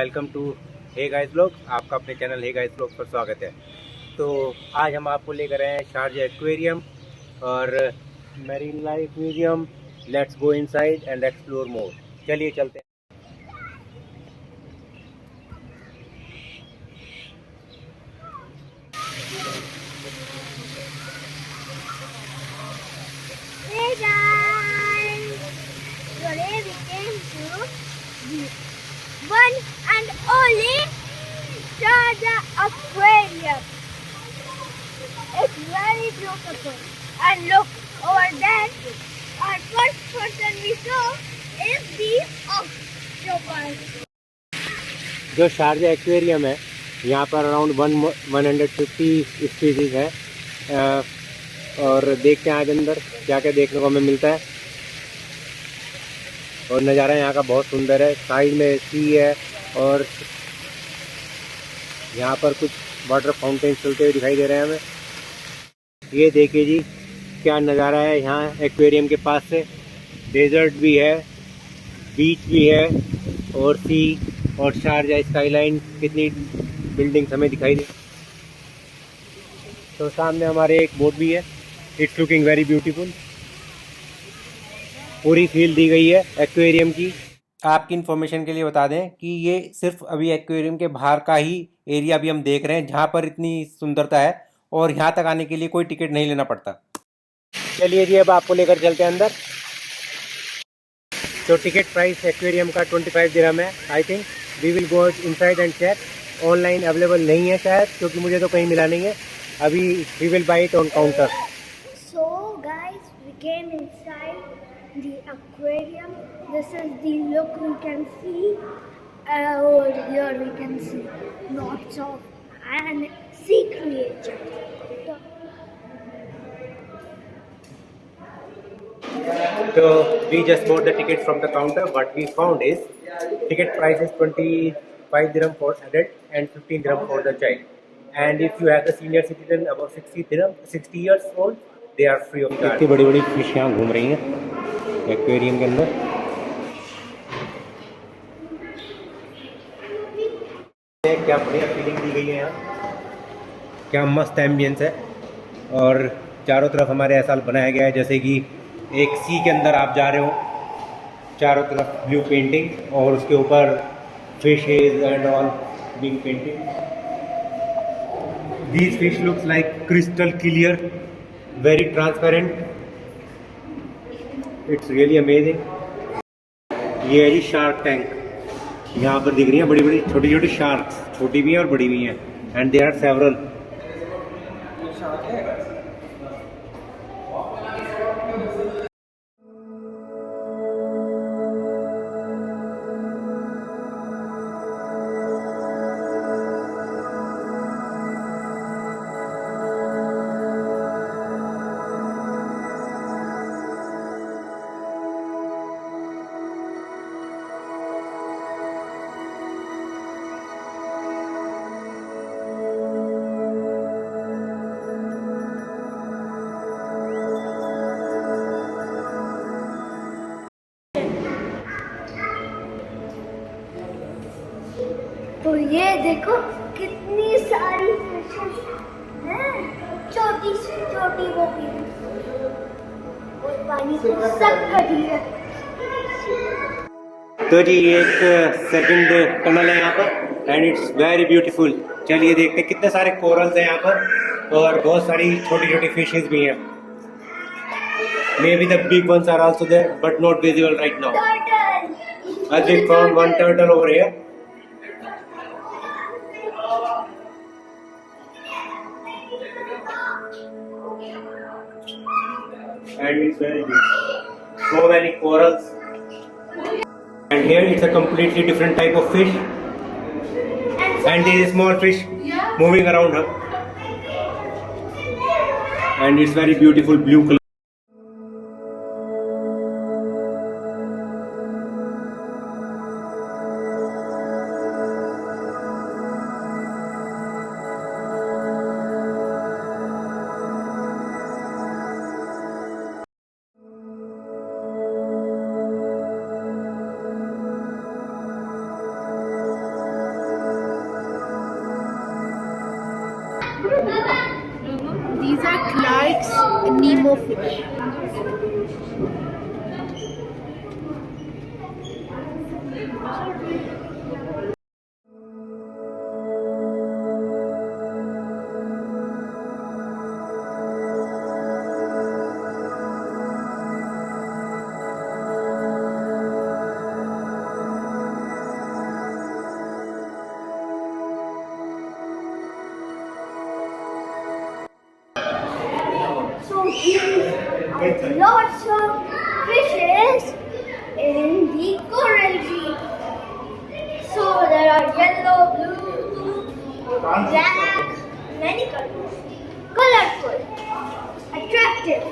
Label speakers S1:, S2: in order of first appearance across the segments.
S1: Welcome to hey guys vlog. आपका अपने channel हे guys vlog पर स्वागत है। तो आज हम आपको लेकर आए हैं शारजा एक्वेरियम और marine life museum. Let's go inside and explore more. चलिए चलते हैं।
S2: Hey guys! Today we came to the one and only Sharjah Aquarium. It's very beautiful. And look, over there, our first person we saw is the octopus.
S1: जो Sharjah aquarium है, यहाँ पर around 150 species है। और देखते हैं आज अंदर क्या क्या देखने को हमें मिलता है। और नज़ारा यहाँ का बहुत सुंदर है। साइड में सी है और यहाँ पर कुछ वाटर फाउंटेन चलते हुए दिखाई दे रहे हैं हमें। ये देखिए जी, क्या नज़ारा है यहाँ एक्वेरियम के पास से। डेजर्ट भी है, बीच भी है और सी और शारजा स्काईलाइन, कितनी बिल्डिंग्स हमें दिखाई दे। तो सामने हमारे एक बोट भी है। It's looking very beautiful. पूरी फील दी गई है एक्वेरियम की। आपकी इन्फॉर्मेशन के लिए बता दें कि ये सिर्फ अभी एक्वेरियम के बाहर का ही एरिया भी हम देख रहे हैं, जहाँ पर इतनी सुंदरता है और यहाँ तक आने के लिए कोई टिकट नहीं लेना पड़ता। चलिए जी, अब आपको लेकर चलते हैं अंदर। तो टिकट प्राइस एक्वेरियम का 25 दिरहम है। I think we will go inside and check. Online available नहीं है शायद, क्योंकि मुझे तो कहीं मिला नहीं है। अभी we will buy it on counter.
S2: So guys, we came inside the aquarium. This is the look we can see. Over here we can see lots of and sea creatures.
S1: So we just bought the ticket from the counter. What we found is ticket price is 25 dirham for adult and 15 dirham for the child. And if you have the senior citizen above 60 dirham, 60 years old, they are free of charge. इतनी बड़ी बड़ी fish यहाँ घूम रही हैं aquarium के अंदर। क्या बढ़िया फीलिंग दी गई है यहाँ, क्या मस्त एम्बियंस है। और चारों तरफ हमारे ऐसा बनाया गया है जैसे कि एक सी के अंदर आप जा रहे हो। चारों तरफ ब्लू पेंटिंग और उसके ऊपर fishes and all being painted. These fish looks like crystal clear, very transparent. It's really amazing. ये है जी शार्क टैंक। यहाँ पर दिख रही हैं बड़ी बड़ी छोटी छोटी शार्क्स, छोटी भी हैं और बड़ी भी हैं। And there are several.
S2: तो ये देखो कितनी सारी फिशेस हैं, छोटी से छोटी वो भी, और पानी तो सब कटी है।
S1: तो जी ये एक सेकंड टनल है यहाँ पर एंड इट्स वेरी ब्यूटीफुल। चलिए देखते हैं कितने सारे कोरल्स हैं यहाँ पर और बहुत सारी छोटी छोटी फिशेस भी हैं। Maybe the big ones are also there but not visible right now.
S2: Turtle.
S1: I think found one turtle over here. And it's very beautiful. So many corals. And here it's a completely different type of fish. And there is small fish moving around her. And it's very beautiful blue color.
S3: likes Nemo fish.
S2: So here are lots of fishes in the coral reef. So there are yellow, blue, black, many colors. Colorful, attractive.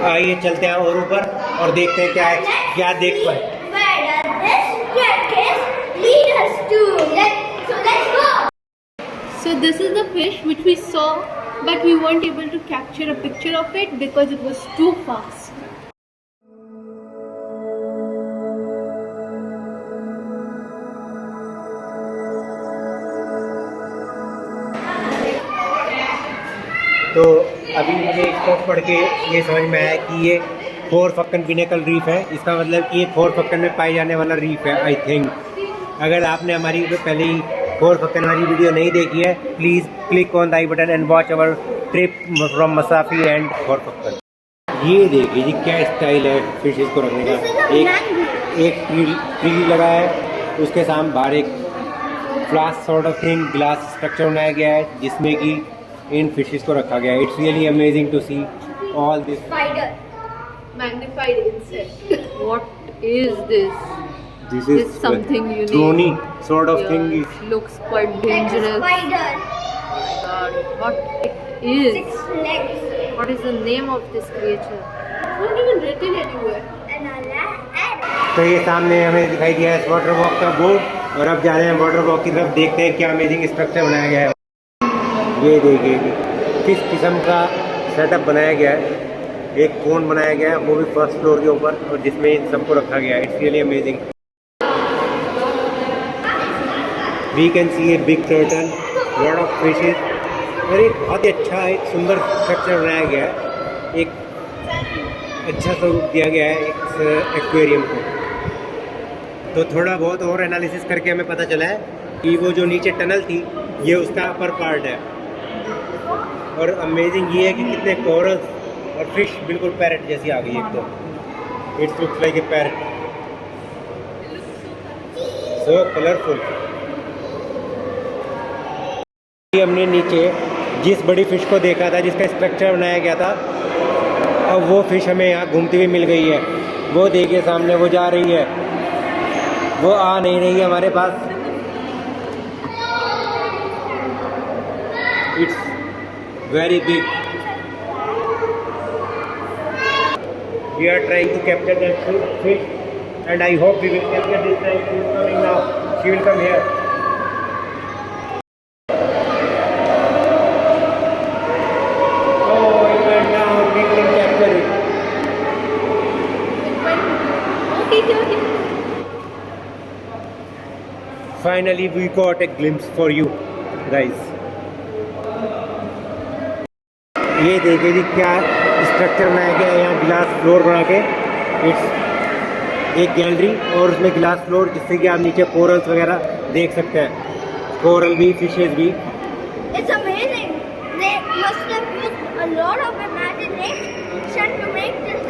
S1: आइए चलते हैं और ऊपर और देखते हैं क्या देख पाए.
S2: Where does this staircase lead us to? Let's go.
S3: So this is the fish which we saw, but we weren't able to capture a picture of it because it was too fast.
S1: तो अभी मुझे इसको पढ़ के ये समझ में आया कि ये फोर फक्कन पिनेकल रीफ है. इसका मतलब कि ये फोर फक्कन में पाए जाने वाला रीफ है आई थिंक. अगर आपने हमारी पहले ही फोर फक्कन वाली वीडियो नहीं देखी है, please click on the I button and watch our trip from Masafi and Khor Fakkan. ये देखिए जी क्या स्टाइल है फिशेस को रखने का. एक ट्री लगा है, उसके सामने बाहर एक flask sort of thing glass structure बनाया गया है जिसमें कि इन फिशेस को रखा गया है. It's really amazing to see all this.
S2: Spider.
S3: Magnified insect. What is this?
S1: This
S3: It's
S1: is
S3: something unique.
S1: Drony sort of
S3: Yeah,
S1: thing.
S3: it looks quite
S2: It's a
S3: dangerous.
S2: spider.
S3: God, what it is?
S2: 6 legs.
S3: What is the name of this creature? It's not even written anywhere.
S2: And a ladder.
S1: तो ये सामने हमें दिखाई दिया है water walk का board, और अब जा रहे हैं वाटर वॉक की तरफ. देखते हैं क्या अमेजिंग स्ट्रक्चर बनाया गया है. ये देखिए किस किस्म का सेटअप बनाया गया है. एक कोन बनाया गया है, वो भी फर्स्ट फ्लोर के ऊपर, और जिसमें इन सबको रखा गया है. It's really amazing. We can see a big turtle, lot of fishes, और एक बहुत ही अच्छा एक सुंदर स्ट्रक्चर बनाया गया है. एक अच्छा स्वरूप दिया गया है इस एक्वेरियम को. तो थोड़ा बहुत और एनालिसिस करके हमें पता चला है कि वो जो नीचे टनल थी ये उसका अपर पार्ट है. और अमेजिंग ये है कि कितने कोरल्स और फिश बिल्कुल पैरेट जैसी आ गई एक तो. It's looks like a parrot, so colourful. हमने नीचे जिस बड़ी फिश को देखा था जिसका स्ट्रक्चर बनाया गया था, अब वो फिश हमें यहाँ घूमती हुई मिल गई है. वो देखिए सामने वो जा रही है, वो आ नहीं रही है हमारे पास. It's very big. We are trying to capture that fish, and I hope we will capture this time. She is coming now. She will come here. Oh, it went down. We couldn't capture it.
S3: Okay.
S1: Finally, we got a glimpse for you, guys. ये देखिए जी क्या structure बनाया गया है यहाँ. Glass floor बना के, it's एक गैलरी और उसमें ग्लास फ्लोर, जिससे कि आप नीचे कोरल्स वगैरह देख सकते हैं. कोरल भी, फिशेस भी.
S2: It's amazing. They must have used a lot of imagination to make this.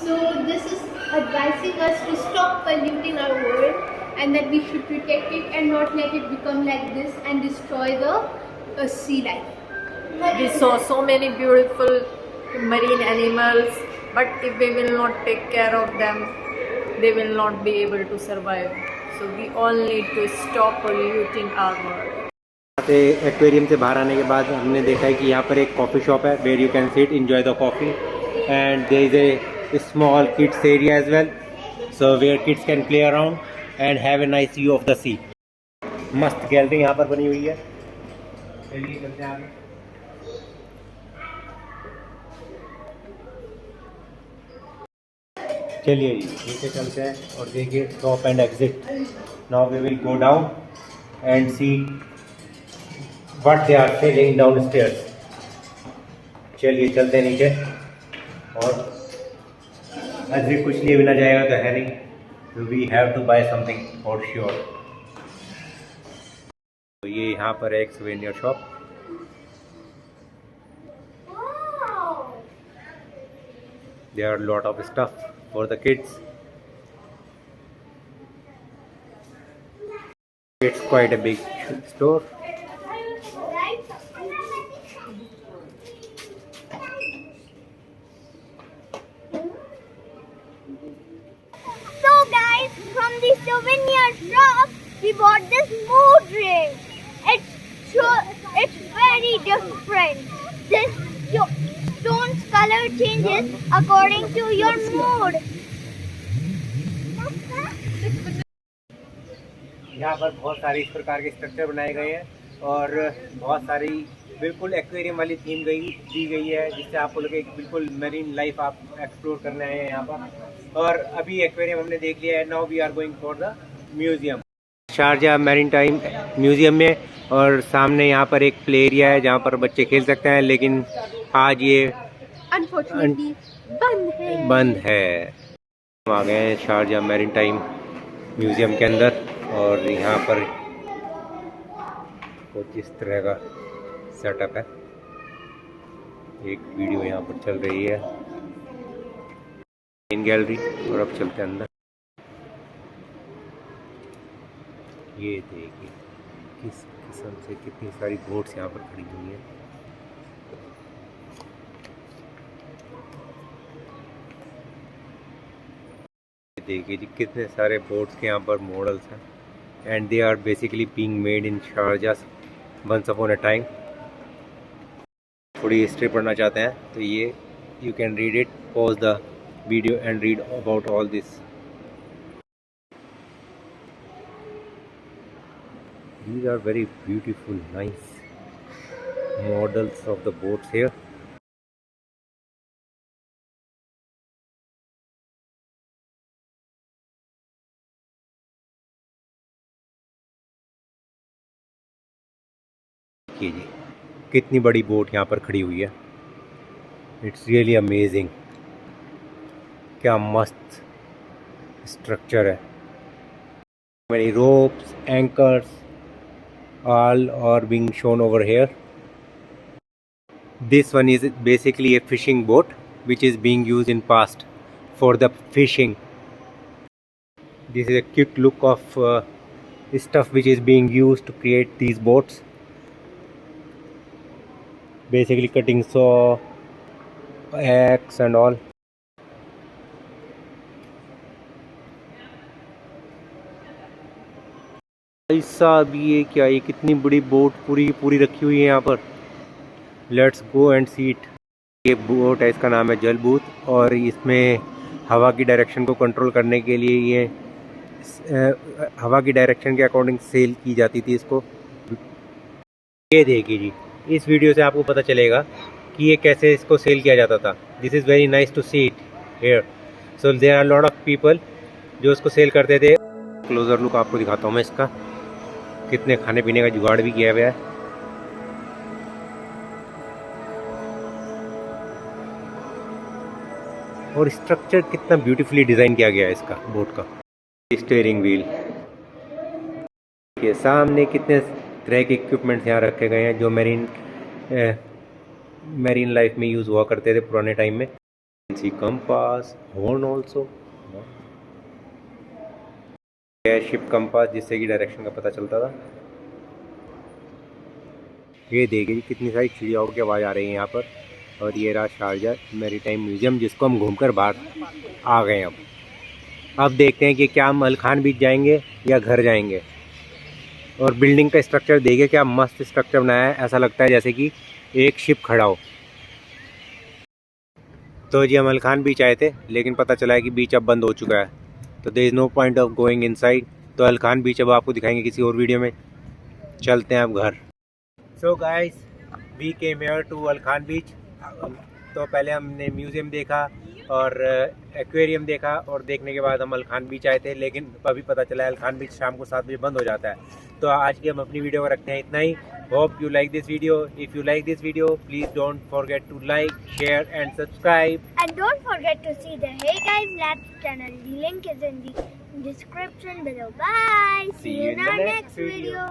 S3: So this is advising us to stop polluting our world, and that we should protect it and not let it become like this and destroy the sea life.
S4: We saw so many beautiful marine animals, but if we will not take care of them, they will not be able to survive. So we all need to stop polluting our world.
S1: से aquarium से बाहर आने के बाद हमने देखा है कि यहाँ पर एक कॉफ़ी शॉप है where you can sit enjoy the coffee and there is a small kids area as well so where kids can play around and have a nice view of the sea. मस्त gallery यहाँ पर बनी हुई है। चलिए चलते हैं आगे। चलिए जी नीचे चलते हैं और देखिए top and exit. Now we will go down and see what they are selling downstairs। चलिए चलते हैं नीचे और अभी कुछ लिए बिना जाएगा तो है नहीं, तो we have to buy something for sure. तो ये यहाँ पर है एक souvenir shop. There are lot of stuff for the kids. It's quite a big store.
S2: From the souvenir shop, we bought this mood ring. It's very different. This stone's color changes according to your mood.
S1: यहाँ पर बहुत सारे इस प्रकार के structure बनाए गए हैं और बहुत सारी बिल्कुल एक्वेरियम वाली थीम दी गई है, जिससे आपको लगे कि बिल्कुल मेरीन लाइफ आप एक्सप्लोर करने आए हैं यहाँ पर। और अभी एक्वेरियम हमने देख लिया है। Now we are going for the museum, Sharjah maritime museum में। और सामने यहाँ पर एक प्ले एरिया है जहाँ पर बच्चे खेल सकते हैं, लेकिन आज ये
S3: अनफॉर्चुनेटली
S1: बंद है। हम आ गए हैं शारजा मैरीन टाइम म्यूजियम के अंदर और यहाँ पर कुछ इस तरह का सेटअप है। एक वीडियो यहाँ पर चल रही है इन गैलरी और अब चलते हैं अंदर। ये देखिए किस किस्म से कितनी सारी बोट्स यहाँ पर खड़ी हुई हैं। देखिए जी कितने सारे बोट्स के यहाँ पर मॉडल्स हैं and they are basically being made in Sharjah once upon a time. थोड़ी हिस्ट्री पढ़ना चाहते हैं तो ये you can read it, pause the video and read about all this. These are very beautiful, nice models of the boats here. देखिए जी कितनी बड़ी boat यहाँ पर खड़ी हुई है। It's really amazing. क्या मस्त स्ट्रक्चर है। Many ropes, anchors, all are being shown over here. This one is basically a fishing boat which is being used in past for the fishing. This is a quick look of stuff which is being used to create these boats. Basically cutting saw, axe and all. ऐसा भी ये क्या, ये कितनी बड़ी boat पूरी की पूरी रखी हुई है यहाँ पर। Let's go and see it. ये बोट है, इसका नाम है जलबूत और इसमें हवा की डायरेक्शन को कंट्रोल करने के लिए ये हवा की डायरेक्शन के अकॉर्डिंग सेल की जाती थी इसको। ये देखिए जी इस वीडियो से आपको पता चलेगा कि ये कैसे इसको सेल किया जाता था। This is very nice to see it here. So there are lot of people जो इसको सेल करते थे। क्लोजर लुक आपको दिखाता हूँ मैं इसका। कितने खाने पीने का जुगाड़ भी किया गया है। और स्ट्रक्चर कितना ब्यूटीफुली डिज़ाइन किया गया है इसका बोट का। स्टीयरिंग व्हील के सामने कितने तरह के इक्विपमेंट्स यहाँ रखे गए हैं जो मैरीन लाइफ में यूज़ हुआ करते थे पुराने टाइम में। Compass, horn also, ship compass जिससे कि डायरेक्शन का पता चलता था। ये देखिए कितनी सारी चिड़ियाओं की आवाज़ आ रही है यहाँ पर। और ये रहा शारजा मैरीटाइम म्यूजियम जिसको हम घूमकर बाहर आ गए। अब देखते हैं कि क्या हम अलखान बीच जाएंगे या घर जाएंगे। और बिल्डिंग का स्ट्रक्चर देखिए, क्या मस्त स्ट्रक्चर बनाया है, ऐसा लगता है जैसे कि एक शिप खड़ा हो। तो जी हम अलखान बीच आए थे, लेकिन पता चला है कि बीच अब बंद हो चुका है, तो there is no point of going inside. तो अलखान बीच अब आपको दिखाएंगे किसी और वीडियो में। चलते हैं अब घर। So guys, we came here to Al Khan beach. तो पहले हमने म्यूज़ियम देखा और एक्वेरियम देखा, और देखने के बाद हम अलखान बीच आए थे, लेकिन अभी पता चला है अलखान बीच शाम को 7 बजे बंद हो जाता है। तो आज की हम अपनी वीडियो को रखते हैं इतना ही। Hope you like this video. If you like this video, please don't forget to like, share and subscribe.
S2: And don't forget to see the Hey Guys Labs channel. The link is in the description below. Bye. See you in our next video.